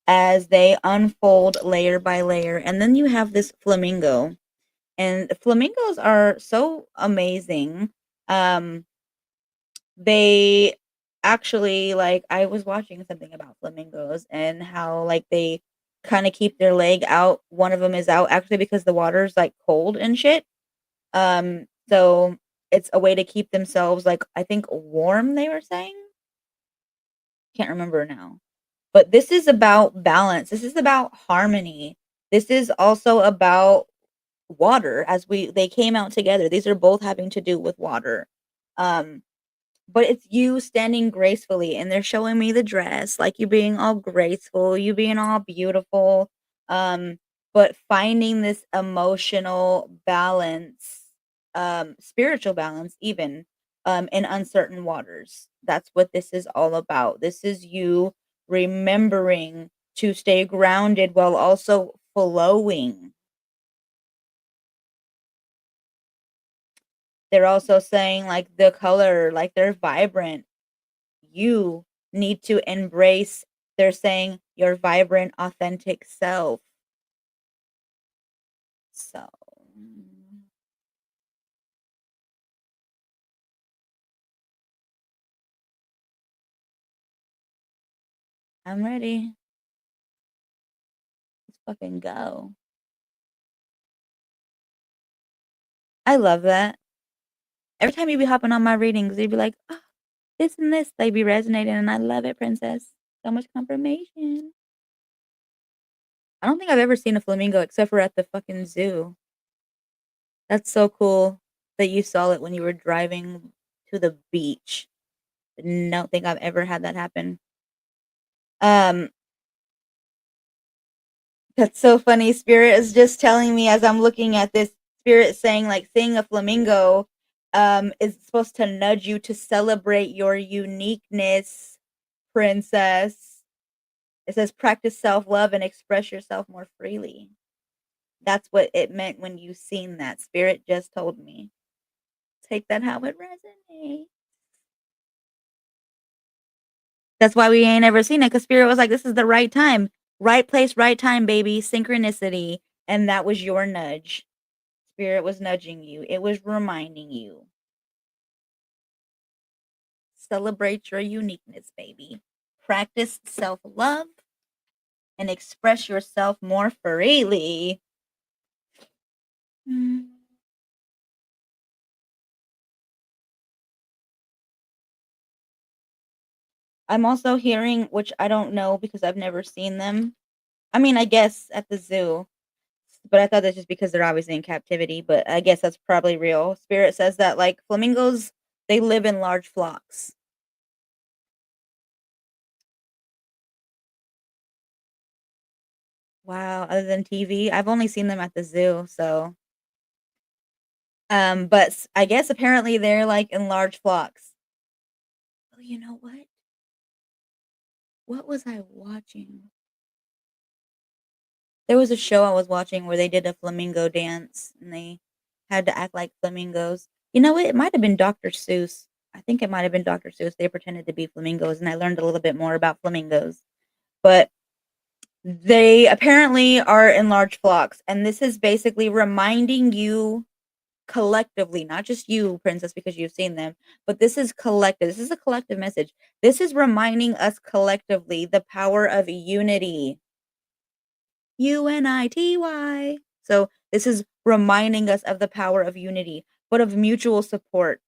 as they unfold layer by layer. And then you have this flamingo, and flamingos are so amazing. um they actually, like, I was watching something about flamingos and how, like, they kinda keep their leg out. One of them is out actually because the water's, like, cold and shit. So it's a way to keep themselves, like, I think warm, they were saying? Can't remember now. But this is about balance. This is about harmony. This is also about water as they came out together. These are both having to do with water. Um, but it's you standing gracefully and they're showing me the dress, like you being all graceful, you being all beautiful. Um, but finding this emotional balance, spiritual balance even, in uncertain waters. That's what this is all about. This is you remembering to stay grounded while also flowing. They're also saying, like, the color, like, they're vibrant. You need to embrace, they're saying, your vibrant, authentic self. So, I'm ready. Let's fucking go. I love that. Every time you be hopping on my readings, you'd be like, "Oh, this and this," they be resonating, and I love it, princess. So much confirmation. I don't think I've ever seen a flamingo except for at the fucking zoo. That's so cool that you saw it when you were driving to the beach. Don't think I've ever had that happen. Um, that's so funny. Spirit is just telling me as I'm looking at this, Spirit saying, like, seeing a flamingo is supposed to nudge you to celebrate your uniqueness, princess. It says practice self-love and express yourself more freely. That's what it meant when you seen that. Spirit just told me. Take that how it resonates. That's why we ain't ever seen it, because Spirit was like, "This is the right time. Right place, right time, baby. Synchronicity." And that was your nudge. Spirit was nudging you. It was reminding you. Celebrate your uniqueness, baby. Practice self-love and express yourself more freely. Mm. I'm also hearing, which I don't know because I've never seen them. I mean, I guess at the zoo, but I thought that's just because they're obviously in captivity, but I guess that's probably real. Spirit says that, like, flamingos, they live in large flocks. Wow, other than TV, I've only seen them at the zoo, so but I guess apparently they're, like, in large flocks. Oh, you know what? What was I watching? There was a show I was watching where they did a flamingo dance, and they had to act like flamingos. You know what? It might have been Dr. Seuss. I think it might have been Dr. Seuss. They pretended to be flamingos, and I learned a little bit more about flamingos. But they apparently are in large flocks, and this is basically reminding you collectively, not just you, princess, because you've seen them, but this is collective. This is a collective message. This is reminding us collectively the power of unity. UNITY. So this is reminding us of the power of unity, but of mutual support,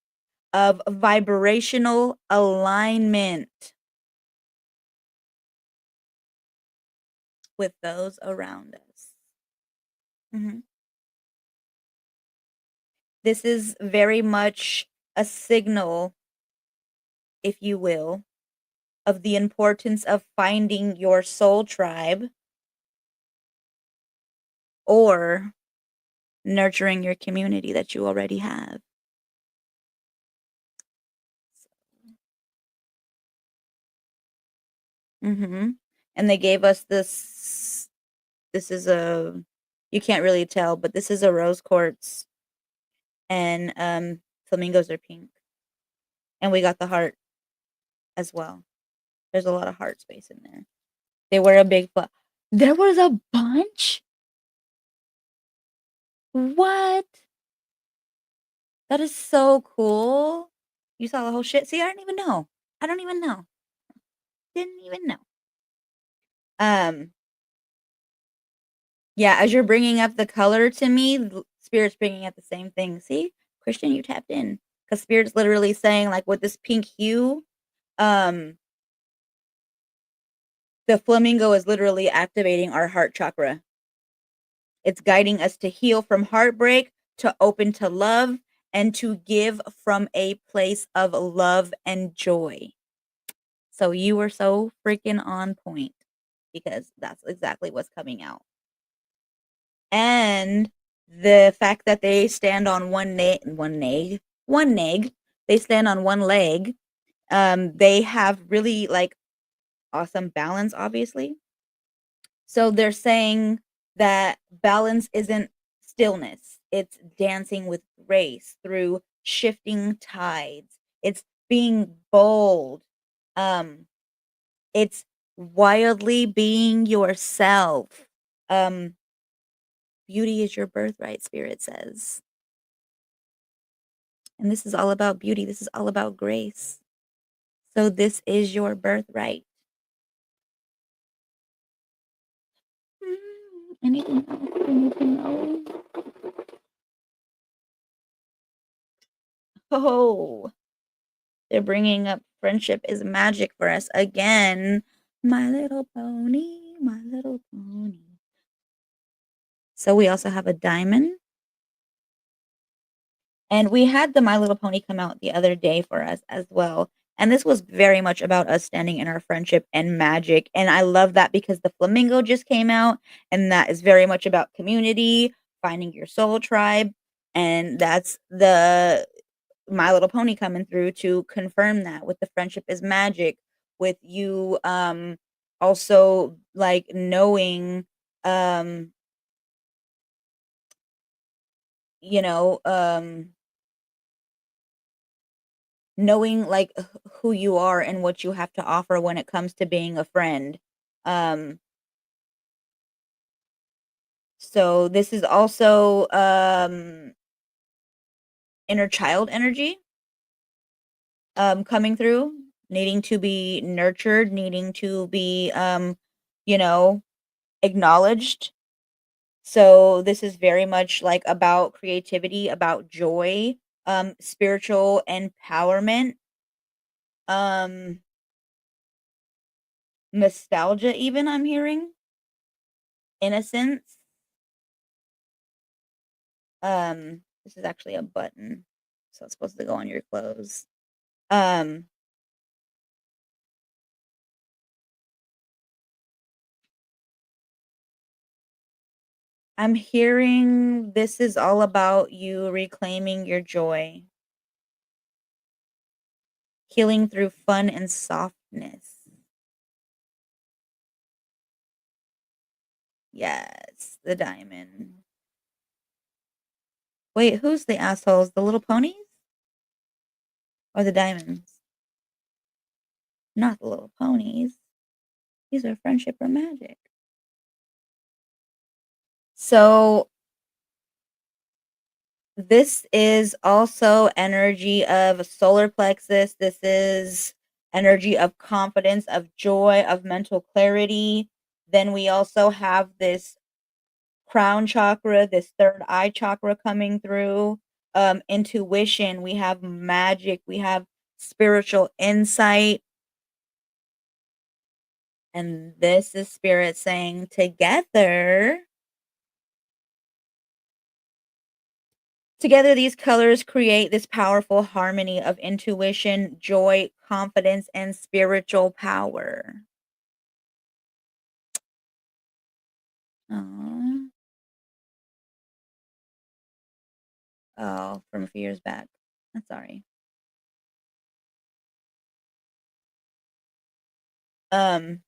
of vibrational alignment with those around us. Mhm. This is very much a signal, if you will, of the importance of finding your soul tribe or nurturing your community that you already have. Mhm. And they gave us this is a, you can't really tell, but this is a rose quartz and, flamingos are pink. And we got the heart as well. There's a lot of heart space in there. They were a big there was a bunch? What? That is so cool. You saw the whole shit? See, I didn't even know. I don't even know. Didn't even know. Um, yeah, as you're bringing up the color to me, Spirit's bringing up the same thing. See, Christian, you tapped in because Spirit's literally saying like with this pink hue, um, the flamingo is literally activating our heart chakra. It's guiding us to heal from heartbreak, to open to love, and to give from a place of love and joy. So you were so freaking on point because that's exactly what's coming out. And the fact that they stand on one leg, they stand on one leg. They have really like awesome balance, obviously. So they're saying that balance isn't stillness. It's dancing with grace through shifting tides. It's being bold. Um, it's wildly being yourself. Um, Beauty is your birthright, Spirit says. And this is all about beauty. This is all about grace. So this is your birthright. Anything else? Anything else? Oh, they're bringing up friendship is magic for us again. My little pony, my little pony. So we also have a diamond. And we had the My Little Pony come out the other day for us as well. And this was very much about us standing in our friendship and magic. And I love that because the flamingo just came out, and that is very much about community, finding your soul tribe. And that's the My Little Pony coming through to confirm that with the friendship is magic, with you also like knowing um you know knowing like who you are and what you have to offer when it comes to being a friend. Um, so this is also inner child energy coming through, needing to be nurtured, needing to be you know, acknowledged. So this is very much like about creativity, about joy, spiritual empowerment, um, nostalgia, even I'm hearing innocence. This is actually a button, so it's supposed to go on your clothes. Um, I'm hearing this is all about you reclaiming your joy, healing through fun and softness. Yes, the diamond. Wait, who's the assholes? The little ponies or the diamonds? Not the little ponies. These are friendship or magic. So this is also energy of solar plexus. This is energy of confidence, of joy, of mental clarity. Then we also have this crown chakra, this third eye chakra coming through. Intuition, we have magic, we have spiritual insight. And this is spirit saying together. Together, these colors create this powerful harmony of intuition, joy, confidence, and spiritual power. Aw. Oh, from a few years back. I'm sorry. Um,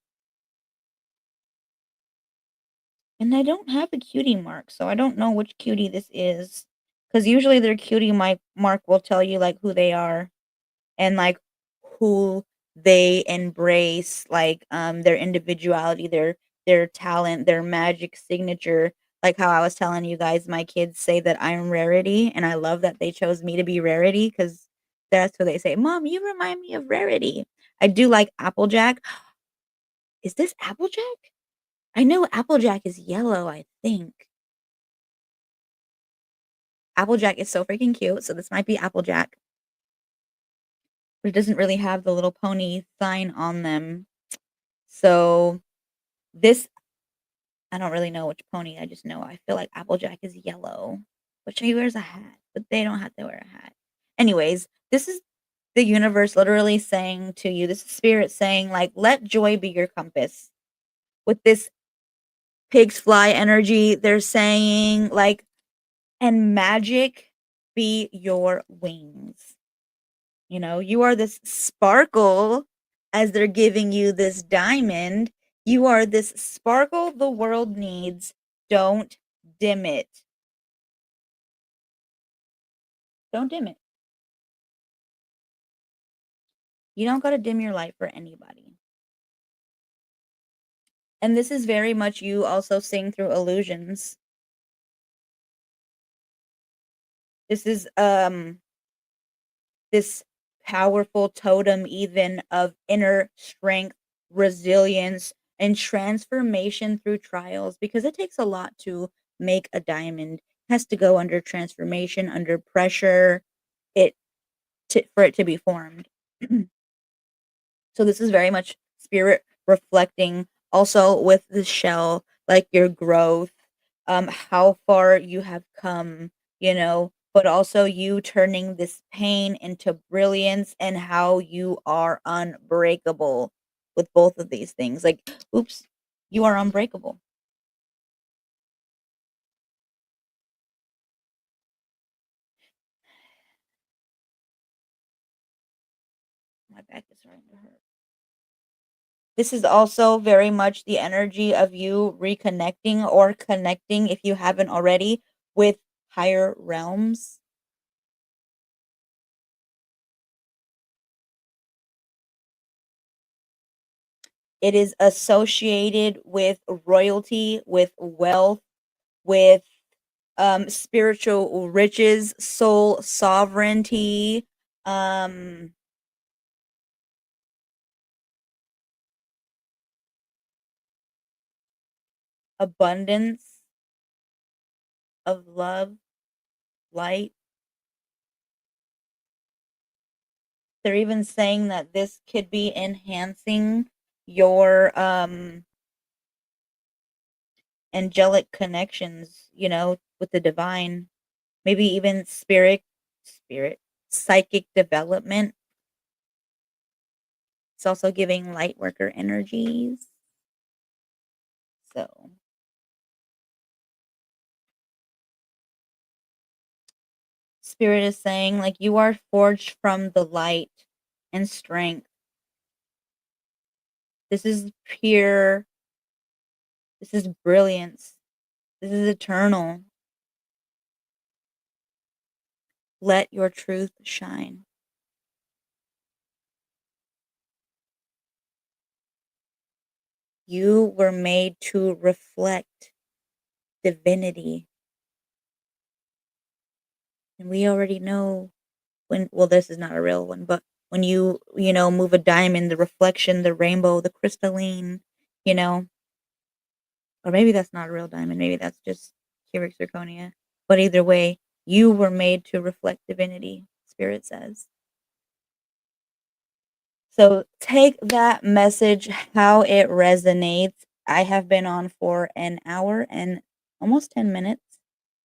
and I don't have a cutie mark, so I don't know which cutie this is. Because usually their cutie mark will tell you like who they are and like who they embrace, like their individuality, their talent, their magic signature. Like how I was telling you guys, my kids say that I'm Rarity, and I love that they chose me to be Rarity because that's what they say. Mom, you remind me of Rarity. I do like Applejack. Is this Applejack? I know Applejack is yellow, I think. Applejack is so freaking cute, so this might be Applejack. But it doesn't really have the little pony sign on them. So this I don't really know which pony, I just know I feel like Applejack is yellow, but she wears a hat, but they don't have to wear a hat. Anyways, this is the universe literally saying to you, this is spirit saying, like, let joy be your compass. With this pig's fly energy, they're saying, like, and magic be your wings. You know, you are this sparkle as they're giving you this diamond. You are this sparkle the world needs. Don't dim it. Don't dim it. You don't got to dim your light for anybody. And this is very much you also seeing through illusions. This is this powerful totem even of inner strength, resilience, and transformation through trials because it takes a lot to make a diamond. It has to go under transformation, under pressure, it for it to be formed. So this is very much spirit reflecting also with the shell, like your growth, how far you have come, you know, but also you turning this pain into brilliance and how you are unbreakable with both of these things. Like, oops, you are unbreakable. My back is starting to hurt. This is also very much the energy of you reconnecting or connecting, if you haven't already, with higher realms. It is associated with royalty, with wealth, with spiritual riches, soul sovereignty, um, abundance of love, light. They're even saying that this could be enhancing your angelic connections, you know, with the divine, maybe even spirit, psychic development. It's also giving light worker energies. So spirit is saying like you are forged from the light and strength. This is pure, this is brilliance. This is eternal. Let your truth shine. You were made to reflect divinity. And we already know when, well, this is not a real one, but when you know, move a diamond, the reflection, the rainbow, the crystalline, you know, or maybe that's not a real diamond. Maybe that's just cubic zirconia. But either way, you were made to reflect divinity, Spirit says. So take that message how it resonates. I have been on for an hour and almost 10 minutes.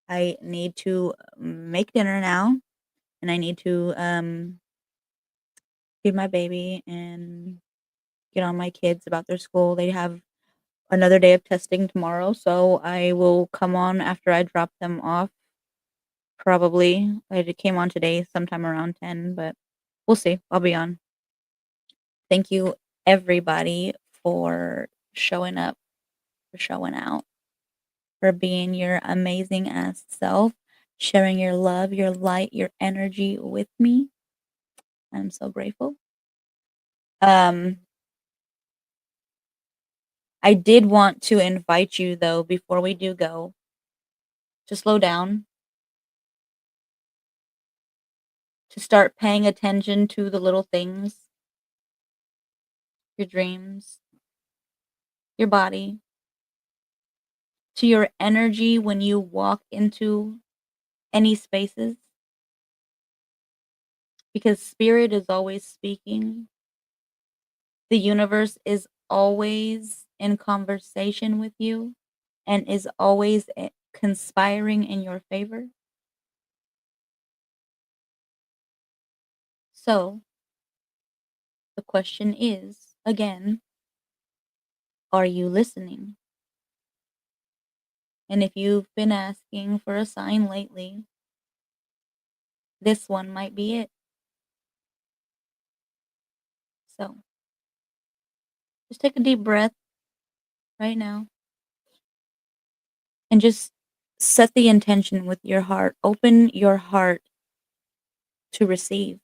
I need to make dinner now and I need to feed my baby and get on my kids about their school. They have another day of testing tomorrow, so I will come on after I drop them off. Probably. I came on today sometime around 10, but we'll see. I'll be on. Thank you, everybody, for showing up, for showing out, for being your amazing ass self, sharing your love, your light, your energy with me. I'm so grateful. Um, I did want to invite you, though, before we do go, to slow down, to start paying attention to the little things. your dreams, your body, to your energy when you walk into any spaces, because spirit is always speaking. The universe is always in conversation with you and is always conspiring in your favor. So, the question is again, are you listening? And if you've been asking for a sign lately, this one might be it. So, just take a deep breath right now and just set the intention with your heart. Open your heart to receive.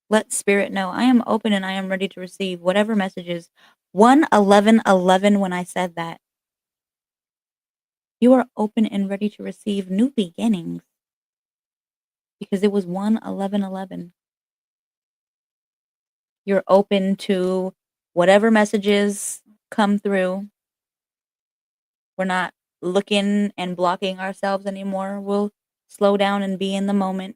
Let spirit know I am open and I am ready to receive whatever messages. 11111 when I said that. You are open and ready to receive new beginnings because it was 11111. You're open to whatever messages come through. We're not looking and blocking ourselves anymore. We'll slow down and be in the moment.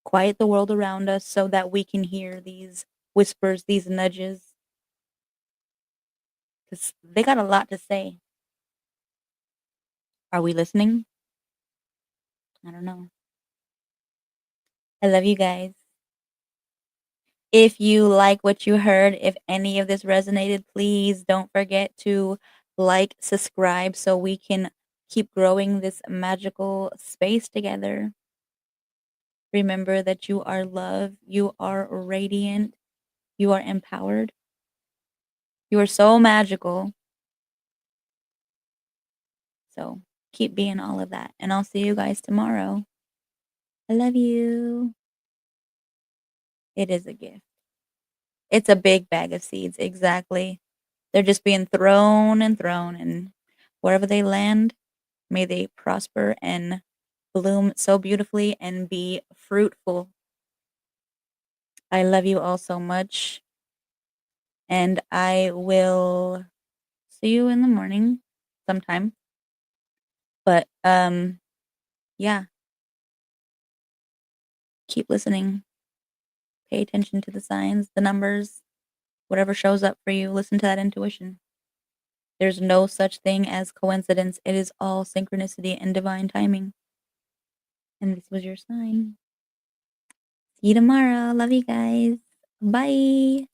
Quiet the world around us so that we can hear these whispers, these nudges, because they got a lot to say. Are we listening? I don't know. I love you guys. If you like what you heard, if any of this resonated, please don't forget to like, subscribe so we can keep growing this magical space together. Remember that you are loved, you are radiant, you are empowered. You are so magical. So keep being all of that. And I'll see you guys tomorrow. I love you. It is a gift. It's a big bag of seeds. Exactly. They're just being thrown and thrown. And wherever they land, may they prosper and bloom so beautifully and be fruitful. I love you all so much. And I will see you in the morning sometime. But yeah. Keep listening. Pay attention to the signs, the numbers, whatever shows up for you. Listen to that intuition. There's no such thing as coincidence. It is all synchronicity and divine timing. And this was your sign. See you tomorrow. Love you guys. Bye.